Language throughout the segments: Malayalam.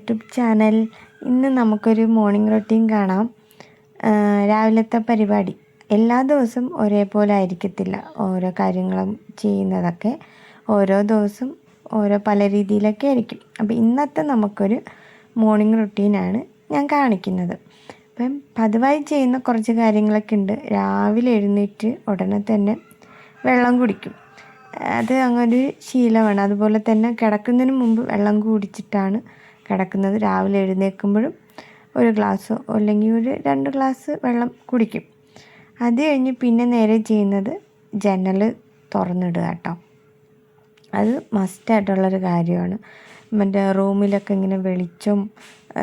YouTube channel. ഇന്ന് നമുക്കൊരു മോർണിംഗ് റൊട്ടീൻ കാണാം. രാവിലത്തെ പരിപാടി എല്ലാ ദിവസവും ഒരേപോലെ ആയിരിക്കത്തില്ല. ഓരോ കാര്യങ്ങളും ചെയ്യുന്നതൊക്കെ ഓരോ ദിവസം ഓരോ പല രീതിയിലൊക്കെ ആയിരിക്കും. അപ്പോൾ ഇന്നത്തെ നമുക്കൊരു മോർണിംഗ് റൊട്ടീനാണ് ഞാൻ കാണിക്കുന്നത്. അപ്പം പതിവായി ചെയ്യുന്ന കുറച്ച് കാര്യങ്ങളൊക്കെ ഉണ്ട്. രാവിലെ എഴുന്നേറ്റ് ഉടനെ തന്നെ വെള്ളം കുടിക്കും. അത് അങ്ങനൊരു ശീലമാണ്. അതുപോലെ തന്നെ കിടക്കുന്നതിന് മുമ്പ് വെള്ളം കുടിച്ചിട്ടാണ് കിടക്കുന്നത്. രാവിലെ എഴുന്നേൽക്കുമ്പോഴും ഒരു ഗ്ലാസ്സോ അല്ലെങ്കിൽ ഒരു 2 ഗ്ലാസ് വെള്ളം കുടിക്കും. അത് കഴിഞ്ഞ് പിന്നെ നേരെ ചെയ്യുന്നത് ജനൽ തുറന്നിടുക കേട്ടോ. അത് മസ്റ്റായിട്ടുള്ളൊരു കാര്യമാണ്. മറ്റേ റൂമിലൊക്കെ ഇങ്ങനെ വെളിച്ചം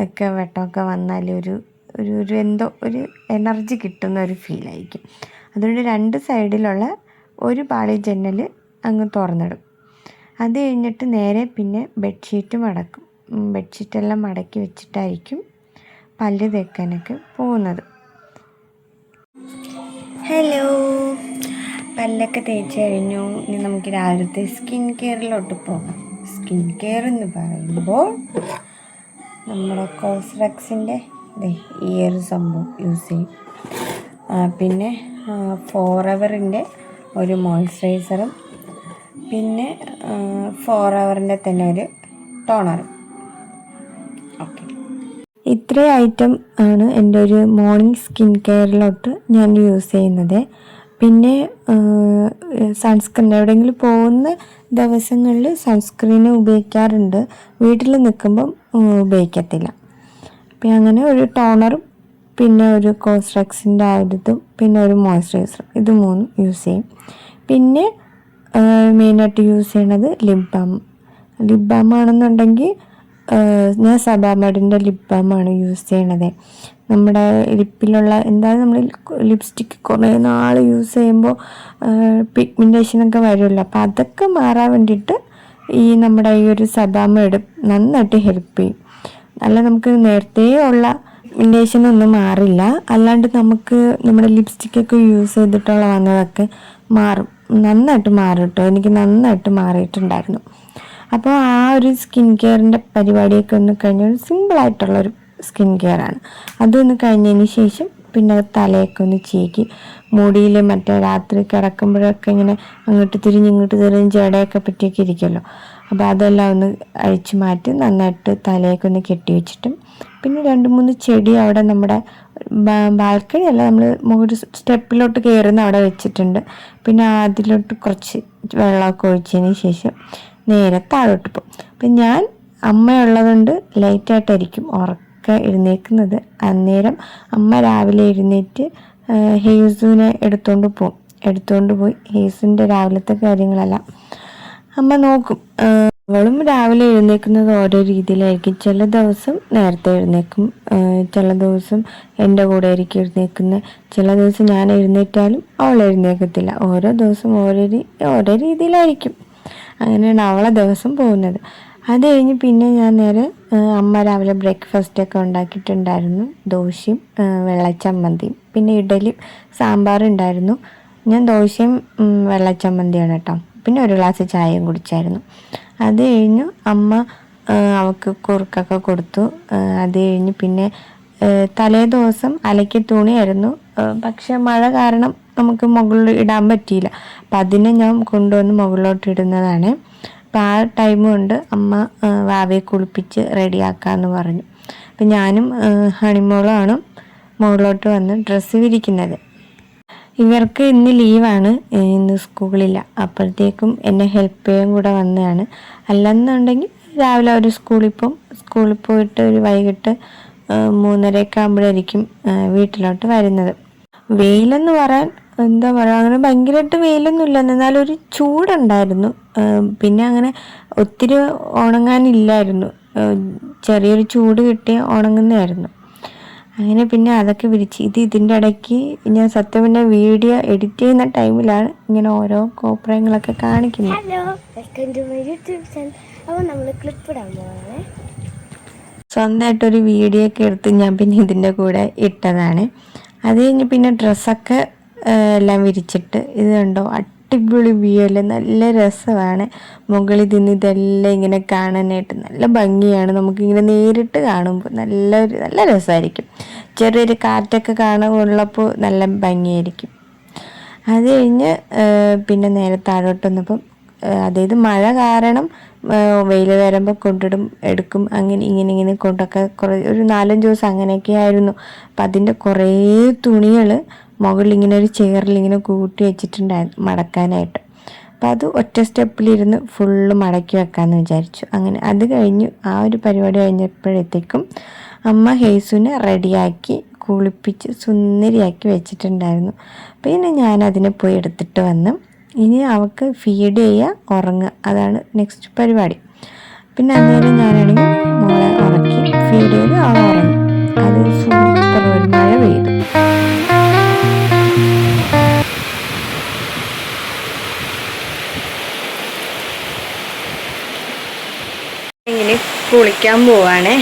ഒക്കെ വെട്ടമൊക്കെ വന്നാൽ ഒരു എന്തോ ഒരു എനർജി കിട്ടുന്ന ഒരു ഫീലായിരിക്കും. അതുകൊണ്ട് 2 സൈഡിലുള്ള ഒരു പാളി ജനൽ അങ്ങ് തുറന്നിടും. അത് കഴിഞ്ഞിട്ട് നേരെ പിന്നെ ബെഡ്ഷീറ്റ് മടക്കും. ബെഡ്ഷീറ്റെല്ലാം മടക്കി വെച്ചിട്ടായിരിക്കും പല്ല് തേക്കാനൊക്കെ പോകുന്നത്. ഹലോ, പല്ലൊക്കെ തേച്ച് കഴിഞ്ഞു. ഇനി നമുക്ക് രാവിലത്തെ സ്കിൻ കെയറിലോട്ട് പോകാം. സ്കിൻ കെയർ എന്ന് പറയുമ്പോൾ നമ്മുടെ കോസ്റക്സിൻ്റെ ഈ ഒരു സംഭവം യൂസ് ചെയ്യും. പിന്നെ ഫോറെവറിൻ്റെ ഒരു മോയ്സ്ചറൈസറും പിന്നെ ഫോറെവറിൻ്റെ തന്നെ ഒരു ടോണറും. ഓക്കെ, ഇത്രയും ഐറ്റം ആണ് എൻ്റെ ഒരു മോർണിംഗ് സ്കിൻ കെയറിലോട്ട് ഞാൻ യൂസ് ചെയ്യുന്നത്. പിന്നെ സൺസ്ക്രീൻ എവിടെയെങ്കിലും പോകുന്ന ദിവസങ്ങളിൽ സൺസ്ക്രീൻ ഉപയോഗിക്കാറുണ്ട്. വീട്ടിൽ നിൽക്കുമ്പം ഉപയോഗിക്കത്തില്ല. അപ്പം അങ്ങനെ ഒരു ടോണറും പിന്നെ ഒരു കോസ്റക്സിൻ്റെ ആ ഒരിതും പിന്നെ ഒരു മോയ്സ്ചറൈസറും, ഇത് 3 യൂസ് ചെയ്യും. പിന്നെ മെയിനായിട്ട് യൂസ് ചെയ്യണത് ലിപ് ബാം ആണെന്നുണ്ടെങ്കിൽ ഞാൻ സബാമഡിൻ്റെ ലിപ് ബാമാണ് യൂസ് ചെയ്യണത്. നമ്മുടെ ലിപ്പിലുള്ള എന്തായാലും നമ്മൾ ലിപ്സ്റ്റിക്ക് കുറേ നാൾ യൂസ് ചെയ്യുമ്പോൾ പിഗ്മെൻറ്റേഷനൊക്കെ വരുമല്ലോ. അപ്പോൾ അതൊക്കെ മാറാൻ വേണ്ടിയിട്ട് ഈ നമ്മുടെ ഈ ഒരു സബാമഡ് നന്നായിട്ട് ഹെൽപ്പ് ചെയ്യും. അല്ല നമുക്ക് നേരത്തെ ഉള്ള പിഗ്മെൻറ്റേഷനൊന്നും മാറില്ല. അല്ലാണ്ട് നമുക്ക് നമ്മുടെ ലിപ്സ്റ്റിക്കൊക്കെ യൂസ് ചെയ്തിട്ടുള്ള വന്നതൊക്കെ മാറും, നന്നായിട്ട് മാറും കേട്ടോ. എനിക്ക് നന്നായിട്ട് മാറിയിട്ടുണ്ടായിരുന്നു. അപ്പോൾ ആ ഒരു സ്കിൻ കെയറിൻ്റെ പരിപാടിയൊക്കെ ഒന്ന് കഴിഞ്ഞ സിമ്പിളായിട്ടുള്ളൊരു സ്കിൻ കെയറാണ്. അതൊന്ന് കഴിഞ്ഞതിന് ശേഷം പിന്നെ തലയൊക്കെ ഒന്ന് ചീകി മുടിയിൽ മറ്റേ രാത്രി കിടക്കുമ്പോഴൊക്കെ ഇങ്ങനെ അങ്ങോട്ട് തിരിഞ്ഞ് ഇങ്ങോട്ട് തിരിഞ്ഞ് ജടയൊക്കെ പറ്റിയൊക്കെ ഇരിക്കുമല്ലോ. അപ്പോൾ അതെല്ലാം ഒന്ന് അഴിച്ചു മാറ്റി നന്നായിട്ട് തലയൊക്കെ ഒന്ന് കെട്ടി വെച്ചിട്ടും പിന്നെ 2-3 ചെടി അവിടെ നമ്മുടെ ബാൽക്കണി അല്ല, നമ്മൾ മുകളിൽ സ്റ്റെപ്പിലോട്ട് കയറുന്ന അവിടെ വെച്ചിട്ടുണ്ട്. പിന്നെ അതിലോട്ട് കുറച്ച് വെള്ളമൊക്കെ ഒഴിച്ചതിന് ശേഷം നേരെ താഴോട്ട് പോകും. അപ്പം ഞാൻ അമ്മയുള്ളതുകൊണ്ട് ലൈറ്റായിട്ടായിരിക്കും എഴുന്നേൽക്കുന്നത്. അന്നേരം അമ്മ രാവിലെ എഴുന്നേറ്റ് ഹെയ്സുവിനെ എടുത്തുകൊണ്ട് പോയി ഹെയ്സിൻ്റെ രാവിലത്തെ കാര്യങ്ങളെല്ലാം അമ്മ നോക്കും. അവളും രാവിലെ എഴുന്നേൽക്കുന്നത് ഓരോ രീതിയിലായിരിക്കും. ചില ദിവസം നേരത്തെ എഴുന്നേൽക്കും, ചില ദിവസം എൻ്റെ കൂടെ ആയിരിക്കും എഴുന്നേൽക്കുന്നത്. ചില ദിവസം ഞാൻ എഴുന്നേറ്റാലും അവൾ എഴുന്നേൽക്കത്തില്ല. ഓരോ ദിവസം ഓരോ രീതിയിലായിരിക്കും. അങ്ങനെയാണ് അവളെ ദിവസം പോകുന്നത്. അത് കഴിഞ്ഞ് പിന്നെ ഞാൻ നേരെ അമ്മ രാവിലെ ബ്രേക്ക്ഫാസ്റ്റൊക്കെ ഉണ്ടാക്കിയിട്ടുണ്ടായിരുന്നു. ദോശയും വെള്ളച്ചമ്മന്തിയും പിന്നെ ഇഡലിയും സാമ്പാറും ഉണ്ടായിരുന്നു. ഞാൻ ദോശയും വെള്ളച്ചമ്മന്തിയാണ് കേട്ടോ. പിന്നെ ഒരു ഗ്ലാസ് ചായയും കുടിച്ചായിരുന്നു. അത് കഴിഞ്ഞ് അമ്മ അവൾക്ക് കുറുക്കൊക്കെ കൊടുത്തു. അത് കഴിഞ്ഞ് പിന്നെ തലേ ദിവസം അലക്കിയ തുണിയായിരുന്നു. പക്ഷെ മഴ കാരണം നമുക്ക് മുകളിൽ ഇടാൻ പറ്റിയില്ല. അപ്പം അതിനെ ഞാൻ കൊണ്ടുവന്ന് മുകളിലോട്ട് ഇടുന്നതാണ്. അപ്പം ആ ടൈം കൊണ്ട് അമ്മ വാവയെ കുളിപ്പിച്ച് റെഡിയാക്കാമെന്ന് പറഞ്ഞു. അപ്പം ഞാനും ഹണിമോളുമാണ് മുകളിലോട്ട് വന്ന് ഡ്രസ്സ് വിരിക്കുന്നത്. ഇവർക്ക് ഇന്ന് ലീവാണ്, ഇന്ന് സ്കൂളില്ല. അപ്പോഴത്തേക്കും എന്നെ ഹെൽപ്പ് ചെയ്യാൻ കൂടെ വന്നതാണ്. അല്ലെന്നുണ്ടെങ്കിൽ രാവിലെ അവർ സ്കൂളിൽ പോയിട്ട് ഒരു വൈകിട്ട് 3:30 ആകുമ്പോഴായിരിക്കും വീട്ടിലോട്ട് വരുന്നത്. വെയിലെന്ന് പറയാൻ എന്താ പറയുക, അങ്ങനെ ഭയങ്കരമായിട്ട് വെയിലൊന്നുമില്ല, എന്നാലും ഒരു ചൂടുണ്ടായിരുന്നു. പിന്നെ അങ്ങനെ ഒത്തിരി ഉണങ്ങാനില്ലായിരുന്നു, ചെറിയൊരു ചൂട് കിട്ടിയ ഉണങ്ങുന്നതായിരുന്നു. അങ്ങനെ പിന്നെ അതൊക്കെ വിരിച്ച് ഇതിൻ്റെ ഇടയ്ക്ക് ഞാൻ സത്യം പിന്നെ വീഡിയോ എഡിറ്റ് ചെയ്യുന്ന ടൈമിലാണ് ഇങ്ങനെ ഓരോ കോപ്രായങ്ങളൊക്കെ കാണിക്കുന്നത്. സ്വന്തമായിട്ടൊരു വീഡിയോ ഒക്കെ എടുത്ത് ഞാൻ പിന്നെ ഇതിൻ്റെ കൂടെ ഇട്ടതാണ്. അത് കഴിഞ്ഞ് പിന്നെ ഡ്രസ്സൊക്കെ എല്ലാം വിരിച്ചിട്ട് ഇത് കണ്ടോ, അടിപൊളി വ്യൂ അല്ലേ, നല്ല രസമാണ്. മുകളിൽ നിന്ന് ഇതെല്ലാം ഇങ്ങനെ കാണാനായിട്ട് നല്ല ഭംഗിയാണ്. നമുക്കിങ്ങനെ നേരിട്ട് കാണുമ്പോൾ നല്ല രസമായിരിക്കും. ചെറിയൊരു കാറ്റൊക്കെ കാണാനുള്ളപ്പോൾ നല്ല ഭംഗിയായിരിക്കും. അത് കഴിഞ്ഞ് പിന്നെ നേരെ താഴോട്ട് വന്നപ്പം അതായത് മഴ കാരണം വെയിൽ വരുമ്പോൾ കൊണ്ടിടും എടുക്കും, ഇങ്ങനെ കൊണ്ടൊക്കെ കുറേ ഒരു 4-5 ദിവസം അങ്ങനെയൊക്കെ ആയിരുന്നു. അപ്പം അതിൻ്റെ കുറേ തുണികൾ മുകളിൽ ഇങ്ങനെ ഒരു ചെയറിൽ ഇങ്ങനെ കൂട്ടി വെച്ചിട്ടുണ്ടായിരുന്നു മടക്കാനായിട്ട്. അപ്പം അത് ഒറ്റ സ്റ്റെപ്പിലിരുന്ന് ഫുള്ള് മടക്കി വെക്കാമെന്ന് വിചാരിച്ചു. അങ്ങനെ അത് കഴിഞ്ഞു. ആ ഒരു പരിപാടി കഴിഞ്ഞപ്പോഴത്തേക്കും അമ്മ ഹേസുവിനെ റെഡിയാക്കി കുളിപ്പിച്ച് സുന്ദരിയാക്കി വെച്ചിട്ടുണ്ടായിരുന്നു. പിന്നെ ഞാൻ അതിനെ പോയി എടുത്തിട്ട് വന്ന് ഇനി അവൾക്ക് ഫീഡ് ചെയ്യുക, ഉറങ്ങുക, അതാണ് നെക്സ്റ്റ് പരിപാടി. പിന്നെ അന്നേരം ഞാനാണെങ്കിൽ മോളെ ഉറക്കി ഫീഡ് ചെയ്ത് അവൾ ഉറങ്ങി. അത് സൂപ്പർ ഒരു മഴ പെയ്തു. ഇങ്ങനെ കുളിക്കാൻ പോവാണേ.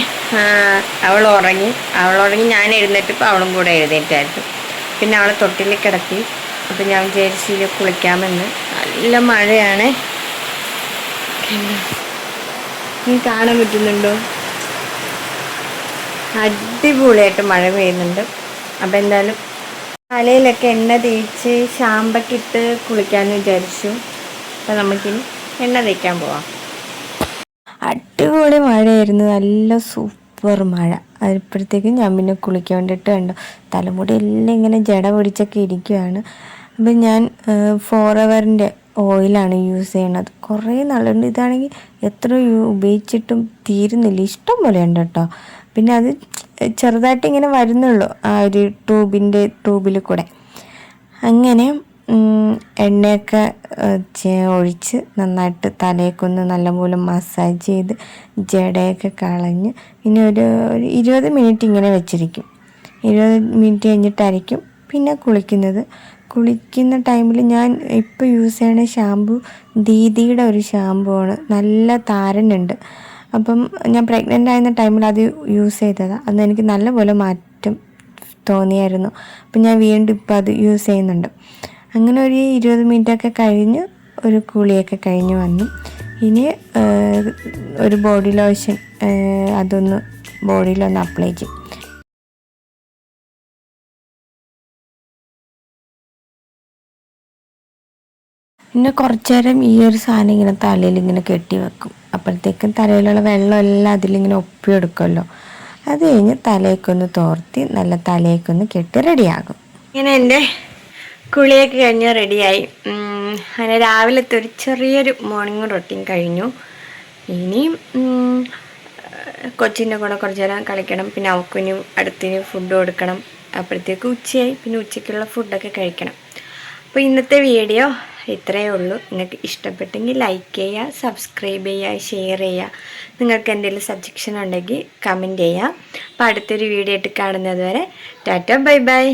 അവൾ ഉറങ്ങി ഞാൻ എഴുന്നേറ്റപ്പോൾ അവളും കൂടെ എഴുന്നേറ്റായിരുന്നു. പിന്നെ അവളെ തൊട്ടിൽ കിടത്തി. അപ്പം ഞാൻ വിചാരിച്ചില്ല കുളിക്കാമെന്ന്. നല്ല മഴയാണ്, നീ കാണാൻ പറ്റുന്നുണ്ടോ? അടിപൊളിയായിട്ട് മഴ പെയ്യുന്നുണ്ട്. അപ്പം എന്തായാലും തലയിലൊക്കെ എണ്ണ തേച്ച് ഷാമ്പൊക്കെ ഇട്ട് കുളിക്കാമെന്ന് വിചാരിച്ചു. അപ്പം നമുക്കിനി എണ്ണ തേക്കാൻ പോവാം. അടിപൊളി മഴയായിരുന്നു, നല്ല സൂപ്പർ മഴ. അതിപ്പോഴത്തേക്കും ഞാൻ പിന്നെ കുളിക്കാൻ വേണ്ടിയിട്ട് കണ്ടു തലമുടി എല്ലാം ഇങ്ങനെ ജട പിടിച്ചൊക്കെ ഇരിക്കുകയാണ്. അപ്പം ഞാൻ ഫോറെവറിൻ്റെ ഓയിലാണ് യൂസ് ചെയ്യണത്. കുറേ നാളുണ്ട്. ഇതാണെങ്കിൽ എത്ര ഉപയോഗിച്ചിട്ടും തീരുന്നില്ല, ഇഷ്ടം പോലെ ഉണ്ട് കേട്ടോ. പിന്നെ അത് ചെറുതായിട്ട് ഇങ്ങനെ വരുന്നുള്ളൂ ആ ഒരു ട്യൂബിൽ കൂടെ. അങ്ങനെ എണ്ണയൊക്കെ ഒഴിച്ച് നന്നായിട്ട് തലയൊക്കെ നല്ലപോലെ മസാജ് ചെയ്ത് ജടയൊക്കെ കളഞ്ഞ് പിന്നെ ഒരു 20 മിനിറ്റ് ഇങ്ങനെ വെച്ചിരിക്കും. 20 മിനിറ്റ് കഴിഞ്ഞിട്ടായിരിക്കും പിന്നെ കുളിക്കുന്ന ടൈമിൽ ഞാൻ ഇപ്പോൾ യൂസ് ചെയ്യണ ഷാമ്പു ദീദിയുടെ ഒരു ഷാമ്പു ആണ്. നല്ല താരനുണ്ട്. അപ്പം ഞാൻ പ്രഗ്നൻ്റ് ആയിരുന്ന ടൈമിൽ അത് യൂസ് ചെയ്തതാണ്. അന്ന് എനിക്ക് നല്ലപോലെ മാറ്റം തോന്നിയായിരുന്നു. അപ്പം ഞാൻ വീണ്ടും ഇപ്പോൾ അത് യൂസ് ചെയ്യുന്നുണ്ട്. അങ്ങനെ ഒരു 20 മിനിറ്റൊക്കെ കഴിഞ്ഞ് ഒരു കുളിയൊക്കെ കഴിഞ്ഞ് വന്നു. ഇനി ഒരു ബോഡി ലോഷൻ അതൊന്ന് ബോഡിയിലൊന്ന് അപ്ലൈ ചെയ്യും. പിന്നെ കുറച്ച് നേരം ഈ ഒരു സാധനം ഇങ്ങനെ തലയിൽ ഇങ്ങനെ കെട്ടി വെക്കും. അപ്പോഴത്തേക്കും തലയിലുള്ള വെള്ളം എല്ലാം അതിലിങ്ങനെ ഒപ്പിയെടുക്കുമല്ലോ. അത് കഴിഞ്ഞ് തലയൊക്കെ ഒന്ന് തോർത്തി നല്ല തലയൊക്കെ ഒന്ന് കെട്ടി റെഡിയാകും. ഇങ്ങനെ എൻ്റെ കുളിയൊക്കെ കഴിഞ്ഞ് റെഡിയായി. അങ്ങനെ രാവിലത്തെ ഒരു ചെറിയൊരു മോർണിംഗ് റൊട്ടീൻ കഴിഞ്ഞു. ഇനിയും കൊച്ചിൻ്റെ കൂടെ കുറച്ച് നേരം കളിക്കണം. പിന്നെ അവൾക്കിനും അടുത്തിന് ഫുഡ് കൊടുക്കണം. അപ്പോഴത്തേക്ക് ഉച്ചയായി. പിന്നെ ഉച്ചയ്ക്കുള്ള ഫുഡൊക്കെ കഴിക്കണം. അപ്പോൾ ഇന്നത്തെ വീഡിയോ ഇത്രയേ ഉള്ളൂ. നിങ്ങൾക്ക് ഇഷ്ടപ്പെട്ടെങ്കിൽ ലൈക്ക് ചെയ്യുക, സബ്സ്ക്രൈബ് ചെയ്യുക, ഷെയർ ചെയ്യുക. നിങ്ങൾക്ക് എന്തെങ്കിലും സജഷൻ ഉണ്ടെങ്കിൽ കമൻറ്റ് ചെയ്യുക. അപ്പോൾ അടുത്തൊരു വീഡിയോ ആയിട്ട് കാണുന്നത് വരെ ടാറ്റ ബൈ ബൈ.